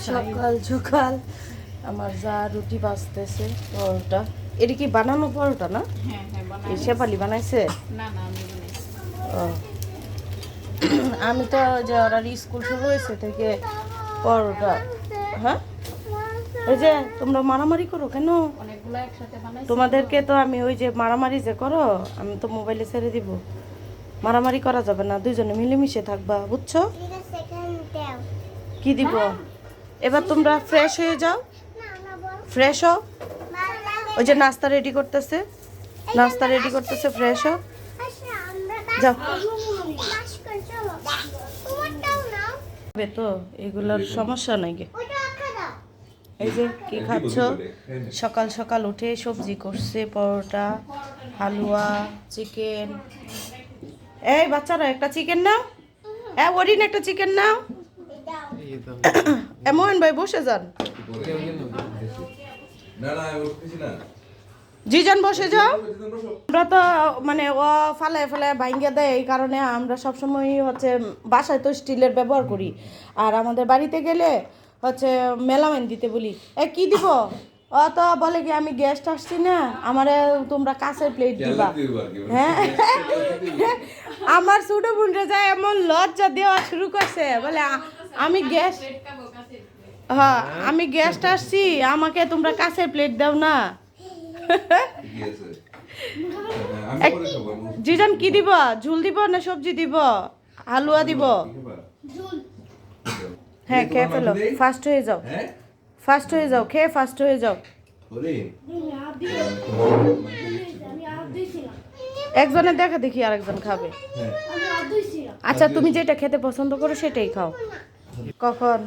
সকাল সকাল আমার যা রুটি বাজতেছে পরোটা। এটা কি বানানো পরোটা না? এই শেফালি বানাইছে? ও আমি তো যে ওরা স্কুল শুরু হয়েছে থেকে পরোটা। হ্যাঁ ওই যে তোমরা মারামারি করো কেন? তোমাদেরকে তো আমি ওই যে মারামারি যে করো আমি তো মোবাইলে ছেড়ে দিব। মারামারি করা যাবে না, দুইজনে মিলেমিশে থাকবা, বুঝছো? কি দিব? এবার তোমরা ফ্রেশ হয়ে যাও, ফ্রেশ হও। ওই যে নাস্তা রেডি করতেছে, নাস্তা রেডি করতেছে, ফ্রেশ হও, যাও। তো এগুলোর সমস্যা নাই গে। এই যে কি খাচ্ছ? সকাল সকাল উঠে সবজি করছে, পরোটা, হালুয়া, চিকেন। এই বাচ্চারা একটা চিকেন নাও, ওরিন একটা চিকেন নাও। মোহন ভাই বসে যান, জিজান বসে যাও। আমরা তো মানে ও ফালায় ফালায় ভাঙ্গা দেয়, এই কারণে আমরা সবসময় হচ্ছে বাসায় তো স্টিলের ব্যবহার করি, আর আমাদের বাড়িতে গেলে হচ্ছে মেলামাইন দিতে বলি। কি দিব? ও তো বলে কি আমি গেস্ট আসছি না, আমারে তোমরা কাঁচের প্লেট দিবা। হ্যাঁ আমার ছোট বোনরা যায় এমন লজ্জা দেওয়া শুরু করছে, বলে আমি গেস্ট, হ্যাঁ আমি গেস্ট আসছি, আমাকে তোমরা কাঁচের প্লেট দাও না। জিজান কি দিব? ঝুল দিব না সবজি দিব? হালুয়া দিব? হ্যাঁ খেয়ে ফেলো, ফাস্ট হয়ে যাও, ফাস্ট হয়ে যাও, খেয়ে ফাস্ট হয়ে যাও। একজনের দেখা দেখি আরেকজন খাবে। আচ্ছা তুমি যেটা খেতে পছন্দ করো সেটাই খাও। কখন?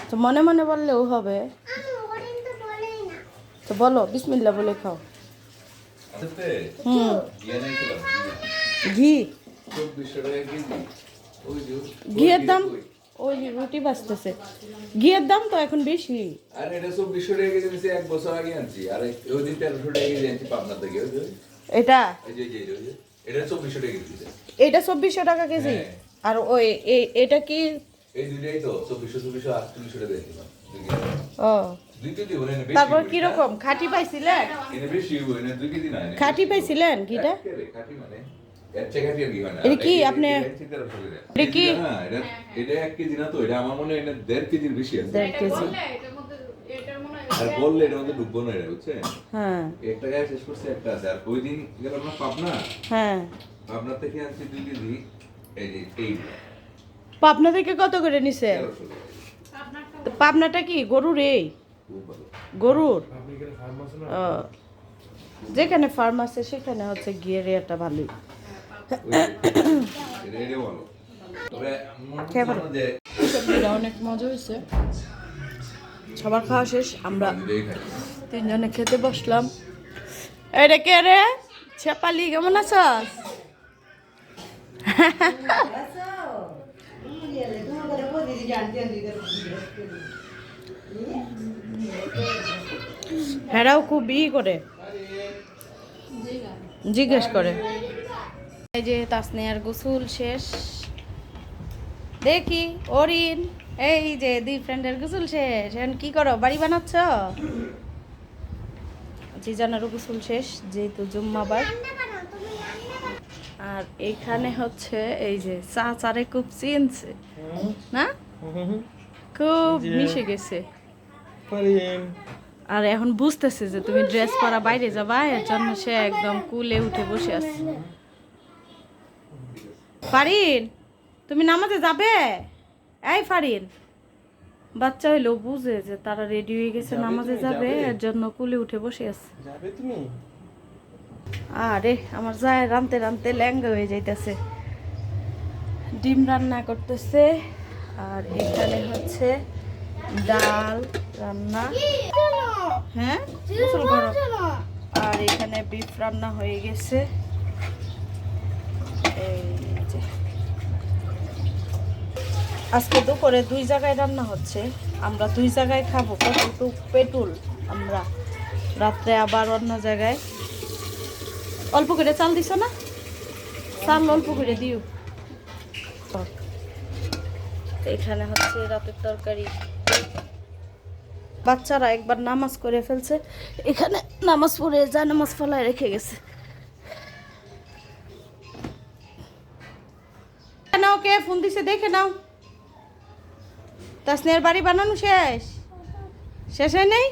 তো মনে মনে বললেও হবে, তো বলো বিসমিল্লাহ বলে খাও। ঘি, ঘিয়ের দাম ওই রুটি বাঁচতেছে, ঘিয়ের দাম তো এখন বেশি। আরে এটা 2400 টাকা কেজি নিছে, এক বছর আগে আনছি, আর ওই দিন 1300 টাকা কেজি আনছি পাবনা থেকে। এটা এটা 2400 টাকা কেজি। এটা 2400 টাকা কেজি। আর ওই এটা কি এই দুইটাই তো 2400 4800 টাকা দিলাম। ও দুই কেজি বলে না। তারপর কি রকম খাঁটি পাইছিলেন? এনে বেশি হই না, 2 কেজি না। খাঁটি পাইছিলেন কিটা? খাঁটি মানে এর চেয়ে খাঁটি আর কি হয় না। এটা কি আপনি এটা কি এটা 1 কেজি না তো, এটা আমার মনে হয় 1.5 কেজির বেশি আছে। 1.5 কেজি। আর বললে এটা মধ্যে ঢুকবো না, এটা বুঝছেন? হ্যাঁ একটা গায়ে শেষ করছে, একটা আছে। আর ওই দিন গেলাম না পাবনা, হ্যাঁ পাবনা থেকে আনছি 2 কেজি। এই যে এই পাবনা থেকে কত করে নিছে? 1300 টাকা। তো পাবনাটা কি গরুর? এই গরুর যেখানে ফার্ম আছে সেখানে হচ্ছে গিয়ে রেটটা ভালোই। অনেক মজা হয়েছে, সবার খাওয়া শেষ, আমরা তিনজনে খেতে বসলাম। এটা কে রে? শেফালি কেমন আছস? হেরাও খুব করে জিজ্ঞেস করে। এই যে তাসনিয়ার গোসল শেষ, দেখি অরিন এই যে 2 ফ্রেন্ডের গোসল শেষ। এখন কি করো, বাড়ি বানাচ্ছ? জিজানারও গোসল শেষ যেহেতু জুম্মাবার। আর এইখানে হচ্ছে এই যে চারে খুব চিনছে না, খুব মিশে গেছে। আর এখন বুঝতেছে যে তুমি ড্রেস পরা বাইরে যাবা, এর জন্য সে একদম কুলে উঠে বসে আছে। ফারিন তুমি নামাজে যাবে? এই ফারিন বাচ্চা হইলেও বুঝে যে তারা রেডি হয়ে গেছে নামাজে যাবে, এর জন্য কুলে উঠে বসে আছে। আরে আমার যায় রানতে রানতে ল্যাঙ্গা হয়ে যাইতেছে। ডিম রান্না করতেছে, আর এখানে হচ্ছে ডাল রান্না, হ্যাঁ গোসল করো। আর এখানে বিফ রান্না হয়ে গেছে। এই যে আজকে দুপুরে 2 জায়গায় রান্না হচ্ছে, আমরা 2 জায়গায় খাবো। কতটুক পেটুল আমরা, রাত্রে আবার অন্য জায়গায়। অল্প করে চাল দিছ না? চাল অল্প করে দিও। এখানে হচ্ছে রাতের তরকারি। বাচ্চারা একবার নামাজ করে ফেলছে, এখানে নামাজ পড়ে যা নামাজ ফলায় রেখে গেছে। নাও, কে ফোন দিছে দেখে নাও। তাসনিয়ার বাড়ি বানানো শেষ? শেষ হয় নাই?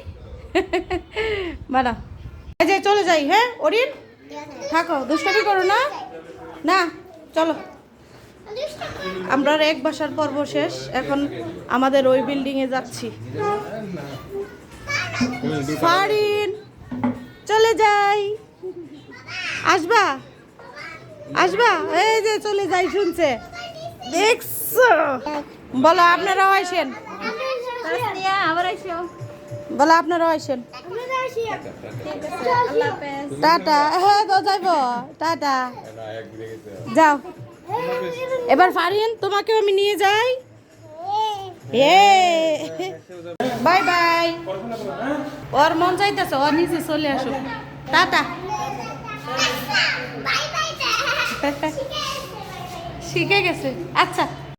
বানাও। এই যে চলে যাই। হ্যাঁ অরিন, থাকো, দুষ্টামি করো না। না, চলো। আমরা আর এক বাসার পর্ব শেষ, এখন আমাদের ওই বিল্ডিং এ যাচ্ছি। ফারিন, চলে যাই। আসবা? আসবা? এই যে চলে যাই, শুনছে, দেখছো? বলো আপনারাও আসেন। বলো আপনারাও আসেন। টাটা। হ্যাঁ তো যাইবো, টাটা, যাও। এবার ফারিন, তোমাকেও আমি নিয়ে যাই। Bye bye. ওর মন চাইতেছে, ওর নিচে চলে আসো। টাটা। শিখে গেছে, আচ্ছা।